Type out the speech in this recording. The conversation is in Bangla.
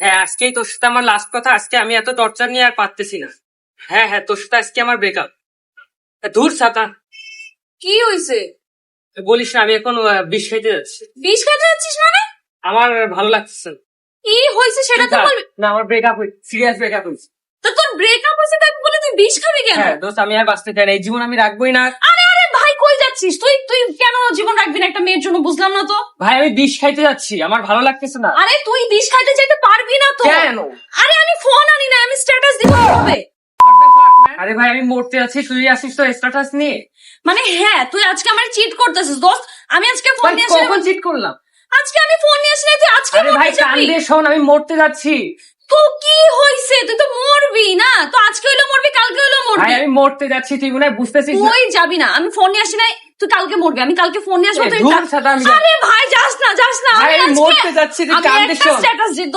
হ্যাঁ, আজকেই তোর সাথে আমার লাস্ট কথা। আজকে আমি এত টর্চার নিয়ে আর পারতেছি না। হ্যাঁ হ্যাঁ, তোর সাথে আজকে আমার ব্রেকআপ। দূর সাতা, কি হইছে? বলিস না, আমি এখন বিষ খাইতে যাচ্ছি। বিষ খাইতে যাচ্ছিস মানে? আমার ভালো লাগতেছে না। কি হইছে সেটা তো বলবি। না, আমার ব্রেকআপ হয়েছে, সিরিয়াস ব্রেকআপ হয়েছে। তো তোর ব্রেকআপ হইছে তাই বলে তুই বিষ খাবি কেন? হ্যাঁ দোস্ত, আমি আর বাঁচতে চাই না, এই জীবন আমি রাখবোই না। আরে আরে ভাই, কই যাচ্ছিস তুই? তুই কেন জীবন রাখবি না একটা মেয়ের জন্য? বুঝলাম না তো। ভাই আমি বিষ খাইতে যাচ্ছি, আমার ভালো লাগতেছে না। আরে তুই বিষ খাইতে যেতে পারবি না তো। কেন? আরে আমি ফোন আনি না, আমি স্ট্যাটাস দিব কিভাবে? আরে ভাই আমি মরতে যাচ্ছি, তুই আসিস তো স্ট্যাটাস নিয়ে। মানে হ্যাঁ, তুই আজকে আমার চিট করতেছিস দোস্ত। আমি আজকে ফোন ভাই নিয়ে আসি। কখন চিট করলাম? আজকে আমি ফোন নিয়ে আসি না, তুই আজকে আরে ভাই কান দিয়ে শোন, আমি মরতে যাচ্ছি। তো কি হইছে? তুই তো মরবি না তো, আজকে হইলো মরবি, কালকে হইলো ভাই মরবি। আমি মরতে যাচ্ছি, তুই মনে হয় বুঝতেছিস না। তুই যাবি না, আমি ফোন নিয়ে আসি নাই, তুই কালকে মরবি। আমি কালকে ফোন নিয়ে আসবো, তুই ধুর ছাতা, আমি আরে ভাই যাস না, যাস না। ভাই, আমি আজকে- মরতে যাচ্ছি, তুই আমি কান দিয়ে একটা শোন। স্ট্যাটাস দিত।